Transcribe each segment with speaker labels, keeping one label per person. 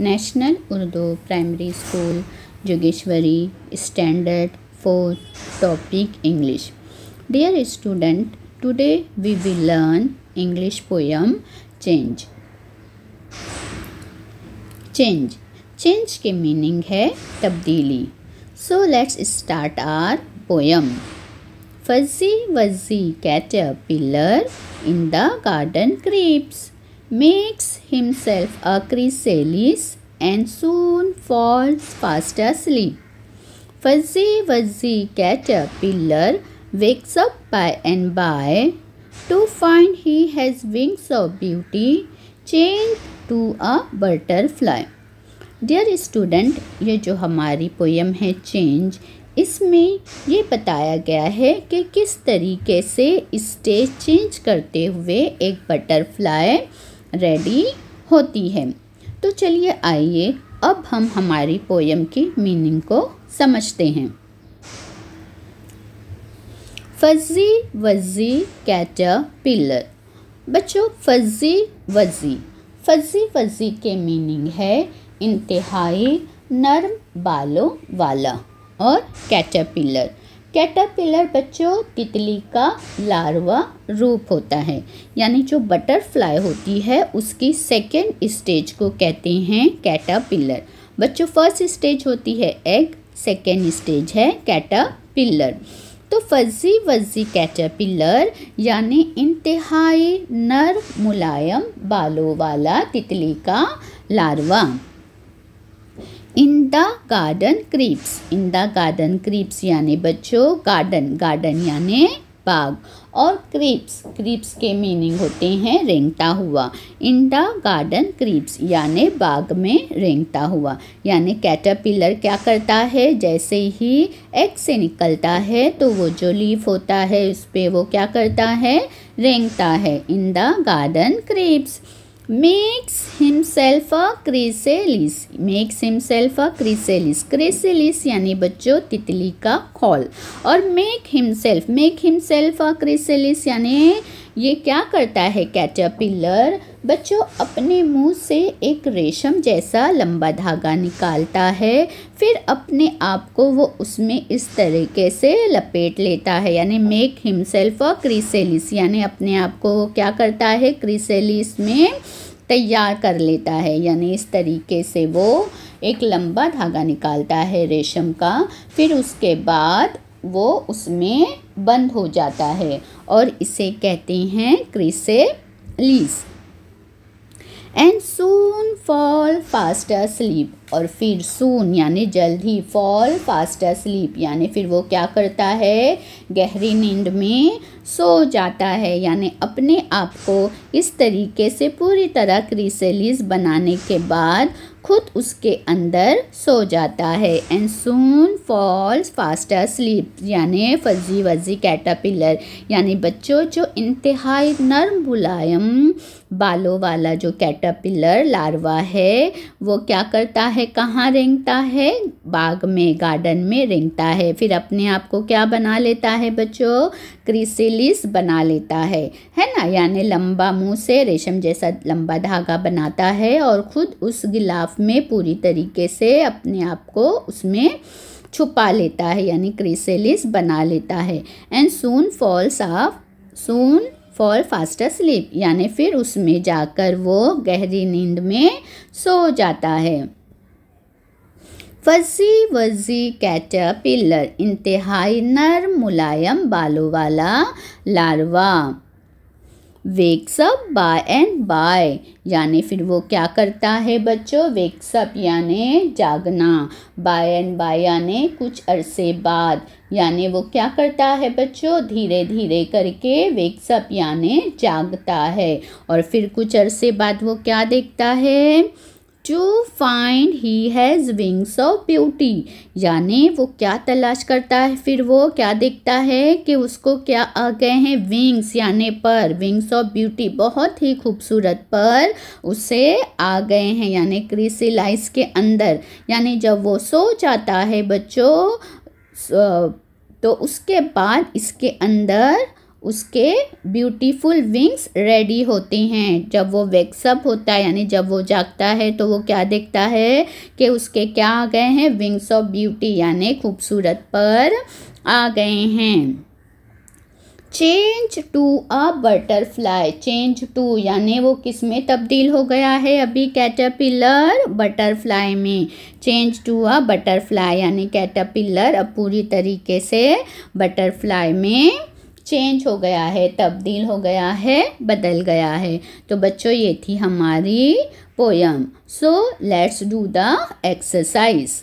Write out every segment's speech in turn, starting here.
Speaker 1: National Urdu primary school Jogeshwari standard 4 topic English. Dear student, today we will learn English poem change. Change के meaning है तब्दीली। So let's start our poem. Fuzzy wuzzy caterpillar in the garden creeps, makes himself a chrysalis and soon falls fast asleep. Fuzzy wuzzy caterpillar wakes up by and by to find he has wings of beauty changed to a butterfly. Dear student, ये जो हमारी poem है change, इसमें ये बताया गया है कि किस तरीके से स्टेज चेंज करते हुए एक बटरफ्लाई रेडी होती है। तो चलिए आइए अब हम हमारी पोयम की मीनिंग को समझते हैं। Fuzzy wuzzy caterpillar. बच्चों, फज़ी वज़ी के मीनिंग है इंतहाई नर्म बालों वाला। और कैटरपिलर बच्चों तितली का लार्वा रूप होता है, यानी जो बटरफ्लाई होती है उसकी सेकेंड स्टेज को कहते हैं कैटरपिलर। बच्चों, फर्स्ट स्टेज होती है एग, सेकेंड स्टेज है कैटरपिलर। तो फज़ी वज़ी कैटरपिलर यानी इंतहाई नर्म मुलायम बालों वाला तितली का larva. In the garden creeps यानी बच्चों गार्डन यानी बाग, और क्रीप्स के मीनिंग होते हैं रेंगता हुआ। इन द गार्डन क्रीप्स यानी बाग में रेंगता हुआ, यानी कैटरपिलर क्या करता है, जैसे ही एग से निकलता है तो वो जो लीफ होता है उस पर वो क्या करता है, रेंगता है। In the garden creeps makes himself a chrysalis यानी बच्चों तितली का खोल, और make himself a chrysalis यानी ये क्या करता है कैटरपिलर, बच्चों अपने मुंह से एक रेशम जैसा लंबा धागा निकालता है, फिर अपने आप को वो उसमें इस तरीके से लपेट लेता है। यानी मेक हिमसेल्फ अ क्रिसेलिस यानी अपने आप को क्या करता है, क्रिसेलिस में तैयार कर लेता है। यानी इस तरीके से वो एक लंबा धागा निकालता है रेशम का, फिर उसके बाद वो उसमें बंद हो जाता है और इसे कहते हैं chrysalis. And soon fall fast asleep, और फिर सून यानी जल्द ही, फॉल फास्ट अस्लीप यानी फिर वो क्या करता है, गहरी नींद में सो जाता है। यानी अपने आप को इस तरीके से पूरी तरह क्रिसेलिस बनाने के बाद खुद उसके अंदर सो जाता है। And soon falls fast asleep यानी फज़ी वज़ी कैटरपिलर यानी बच्चों जो इंतहाई नर्म मुलायम बालों वाला जो कैटरपिलर लार्वा है वो क्या करता है, कहाँ रेंगता है, बाग में गार्डन में रेंगता है, फिर अपने आप को क्या बना लेता है बच्चों, क्रिसेलिस बना लेता है ना। यानी लंबा मुंह से रेशम जैसा लंबा धागा बनाता है और खुद उस गिलाफ में पूरी तरीके से अपने आप को उसमें छुपा लेता है, यानी क्रिसेलिस बना लेता है। And soon fall fast asleep यानी फिर उसमें जाकर वो गहरी नींद में सो जाता है। फज़ी वज़ी कैटरपिलर इंतहाई नर्म मुलायम बालों वाला larva. Wakes up by and by यानी फिर वो क्या करता है बच्चों, वेक्स अप यानी जागना, बाय एंड बाय यानी कुछ अरसे बाद, यानी वो क्या करता है बच्चों, धीरे धीरे करके वेक्स अप यानी जागता है, और फिर कुछ अरसे बाद वो क्या देखता है, to find he has wings of beauty यानी वो क्या तलाश करता है, फिर वो क्या देखता है कि उसको क्या आ गए हैं, विंग्स यानी पर, विंग्स ऑफ ब्यूटी बहुत ही खूबसूरत पर उसे आ गए हैं, यानी क्रिसेलाइस के अंदर। यानी जब वो सो जाता है बच्चों तो उसके बाद इसके अंदर उसके ब्यूटीफुल विंग्स रेडी होते हैं। जब वो वेक्सअप होता है यानी जब वो जागता है तो वो क्या देखता है कि उसके क्या आ गए हैं, विंग्स ऑफ ब्यूटी यानी खूबसूरत पर आ गए हैं। Change to a butterfly, change to यानी वो किस में तब्दील हो गया है अभी, कैटरपिलर बटरफ्लाई में। चेंज टू अ बटरफ्लाई यानी कैटरपिलर अब पूरी तरीके से बटरफ्लाई में चेंज हो गया है, तब्दील हो गया है, बदल गया है। तो बच्चों ये थी हमारी poem. So let's do the exercise.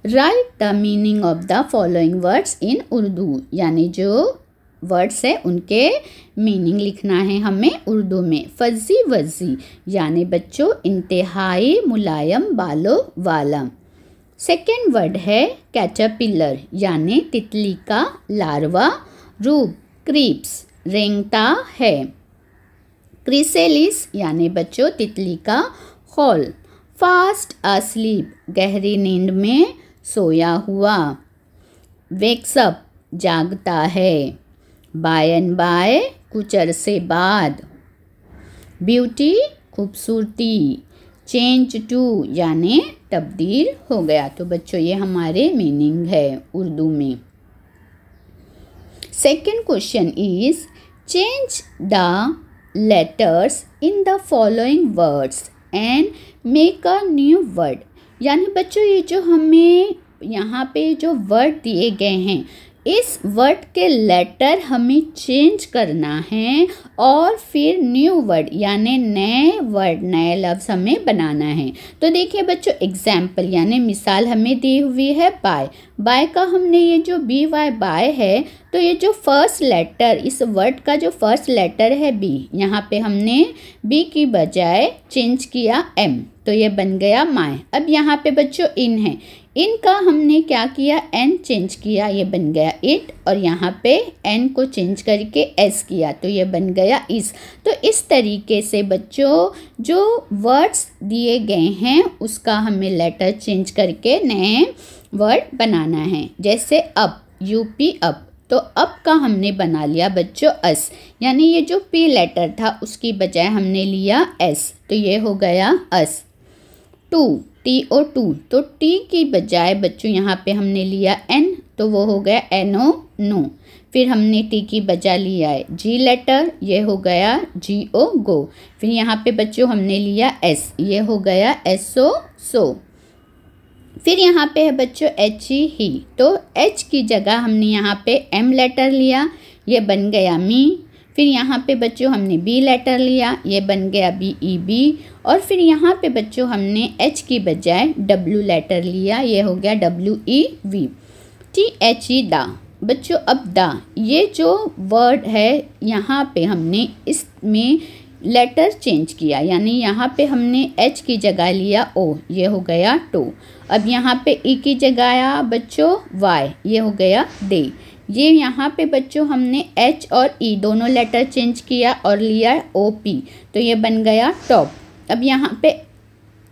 Speaker 1: Right the meaning of the following words in Urdu, यानी जो वर्ड्स है उनके मीनिंग लिखना है हमें उर्दू में। फजी वजी यानी बच्चों इंतहाई मुलायम बालों वाला। सेकेंड वर्ड है कैटरपिलर यानी तितली का लार्वा रूप, क्रीप्स रेंगता है। क्रिसेलिस यानी बच्चों तितली का खोल। फास्ट अस्लीप गहरी नींद में सोया हुआ। वेक्सअप जागता है। बाय एंड बाय कुछ अरसे बाद। ब्यूटी खूबसूरती। चेंज टू यानी तब्दील हो गया। तो बच्चों ये हमारे मीनिंग है उर्दू में। Second question is change the letters in the following words and make a new word, यानी बच्चों ये जो हमें यहाँ पे जो वर्ड दिए गए हैं इस वर्ड के लेटर हमें चेंज करना है और फिर न्यू वर्ड यानी नए वर्ड नए लफ्ज़ हमें बनाना है। तो देखिए बच्चों एग्जाम्पल यानी मिसाल हमें दी हुई है बाय। बाय का हमने ये जो बी वाई बाय है तो ये जो फर्स्ट लेटर इस वर्ड का जो फर्स्ट लेटर है बी, यहाँ पे हमने बी की बजाय चेंज किया एम, तो ये बन गया माय। अब यहाँ पे बच्चों इन है, इनका हमने क्या किया एन चेंज किया, ये बन गया इट, और यहाँ पे एन को चेंज करके एस किया तो ये बन गया इस। तो इस तरीके से बच्चों जो वर्ड्स दिए गए हैं उसका हमें लेटर चेंज करके नए वर्ड बनाना है। जैसे अप, यूपी अप, तो अप का हमने बना लिया बच्चों अस, यानी ये जो पी लेटर था उसकी बजाय हमने लिया एस, तो ये हो गया अस। टू, टी ओ टू, तो टी की बजाय बच्चों यहाँ पे हमने लिया एन, तो वो हो गया एन ओ नो। फिर हमने टी की बजाय लिया है जी लेटर, ये हो गया जी ओ गो। फिर यहाँ पे बच्चों हमने लिया एस, ये हो गया एस ओ सो। फिर यहाँ पे है बच्चों एच ई ही, तो एच की जगह हमने यहाँ पे एम लेटर लिया, ये बन गया मी। फिर यहाँ पे बच्चों हमने बी लेटर लिया, ये बन गया बी ई बी। और फिर यहाँ पे बच्चों हमने एच की बजाय डब्ल्यू लेटर लिया, ये हो गया W E V. T H E दा, बच्चों अब दा ये जो वर्ड है यहाँ पे हमने इसमें लेटर चेंज किया, यानी यहाँ पे हमने एच की जगह लिया ओ, ये हो गया टो। अब यहाँ पे ई की जगह आया बच्चों वाई, ये हो गया डे। ये यहाँ पे बच्चों हमने एच और ई दोनों लेटर चेंज किया और लिया ओ पी, तो ये बन गया टॉप। अब यहाँ पे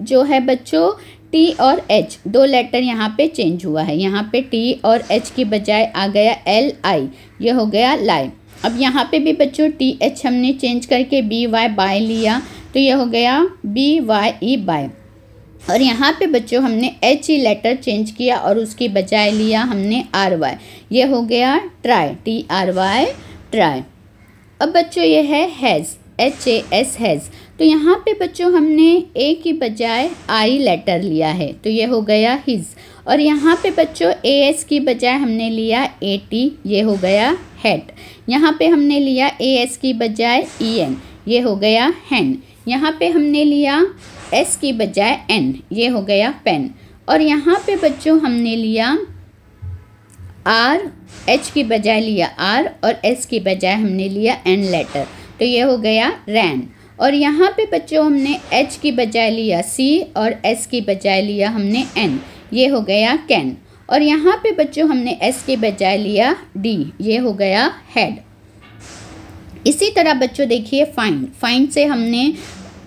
Speaker 1: जो है बच्चों टी और एच दो लेटर यहाँ पे चेंज हुआ है, यहाँ पे टी और एच की बजाय आ गया एल आई, ये हो गया लाई। अब यहाँ पे भी बच्चों टी एच हमने चेंज करके बी वाई बाय लिया, तो ये हो गया बी वाई ई बाय। और यहाँ पे बच्चों हमने एच ई लेटर चेंज किया और उसकी बजाय लिया हमने आर वाई, ये हो गया try, T R Y try. अब बच्चों ये है has, H A S has, तो यहाँ पे बच्चों हमने ए की बजाय आई लेटर लिया है, तो ये हो गया हिज। और यहाँ पे बच्चों ए एस की बजाय हमने लिया ए टी, ये हो गया हैट। यहाँ पे हमने लिया ए एस की बजाय ई एन, ये हो गया हैन। यहाँ पे हमने लिया एस की बजाय एन, ये हो गया पेन। और यहाँ पे बच्चों हमने लिया आर, एच की बजाय लिया आर और एस की बजाय हमने लिया एन लेटर, तो ये हो गया रैन। और यहाँ पे बच्चों हमने एच की बजाय लिया सी और एस की बजाय लिया हमने एन, ये हो गया कैन। और यहाँ पे बच्चों हमने एस की बजाय लिया डी, ये हो गया हेड। इसी तरह बच्चों देखिए फाइंड, फाइंड से हमने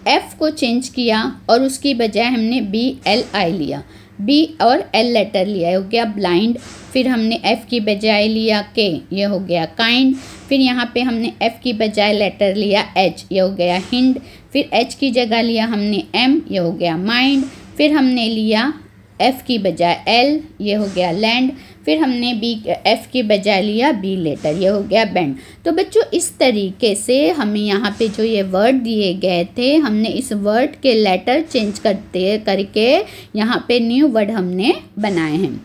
Speaker 1: एफ को चेंज किया और उसकी बजाय हमने बी एल आई लिया। बी और एल लेटर लिया, ये हो गया ब्लाइंड। फिर हमने एफ की बजाय लिया के, ये हो गया काइंड। फिर यहाँ पे हमने एफ की बजाय लेटर लिया एच, ये हो गया हिंड। फिर एच की जगह लिया हमने एम, ये हो गया माइंड। फिर हमने लिया एफ की बजाय एल, ये हो गया लैंड। फिर हमने बी एफ की बजाय लिया बी लेटर, ये हो गया बैंड। तो बच्चों इस तरीके से हमें यहाँ पे जो ये वर्ड दिए गए थे, हमने इस वर्ड के लेटर चेंज करके यहाँ पे न्यू वर्ड हमने बनाए हैं।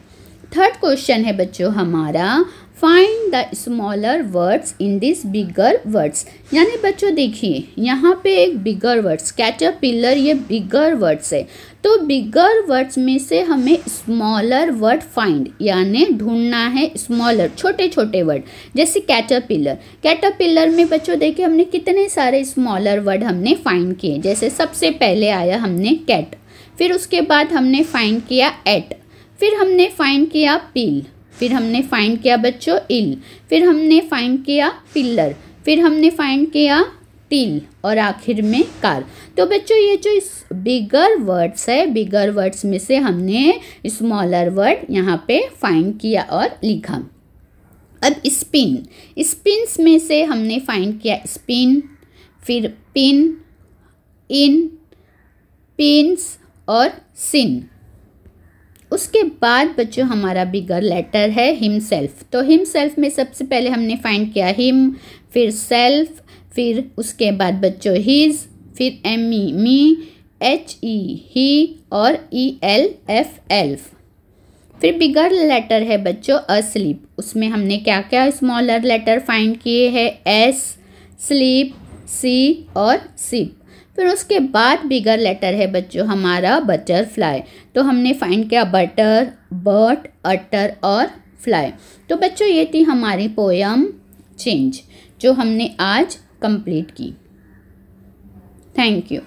Speaker 1: थर्ड क्वेश्चन है बच्चों हमारा, find the smaller words in this bigger words. यानी बच्चों देखिए यहाँ पे एक बिगर वर्ड्स, कैटरपिलर, ये बिगर वर्ड्स है। तो बिगर वर्ड्स में से हमें स्मॉलर वर्ड फाइंड यानी ढूंढना है, स्मॉलर छोटे छोटे वर्ड। जैसे कैटरपिलर, कैटरपिलर में बच्चों देखिए हमने कितने सारे स्मॉलर वर्ड हमने फाइंड किए। जैसे सबसे पहले आया हमने कैट, फिर उसके बाद हमने फाइंड किया एट, फिर हमने फाइंड किया पील, फिर हमने फाइंड किया बच्चों इल, फिर हमने फाइंड किया पिल्लर, फिर हमने फाइंड किया टील और आखिर में कार। तो बच्चों ये जो बिगर वर्ड्स है, बिगर वर्ड्स में से हमने स्मॉलर वर्ड यहाँ पे फाइंड किया और लिखा। अब स्पिन, स्पिन्स में से हमने फाइंड किया स्पिन, फिर पिन, इन, पिन्स और सिन। उसके बाद बच्चों हमारा बिगर लेटर है हिमसेल्फ। तो हिमसेल्फ में सबसे पहले हमने फाइंड किया हिम, फिर सेल्फ, फिर उसके बाद बच्चों हिज, फिर एम ई मी, एच ई ही और ई एल एफ एल्फ। फिर बिगर लेटर है बच्चों अस्लीप, उसमें हमने क्या क्या स्मॉलर लेटर फाइंड किए हैं, एस, स्लीप, सी और सिप। फिर उसके बाद बिगर लेटर है बच्चों हमारा बटरफ्लाई। तो हमने फाइंड किया बटर, बर्ड, अटर और फ्लाई। तो बच्चों ये थी हमारी पोयम चेंज जो हमने आज कंप्लीट की। Thank you.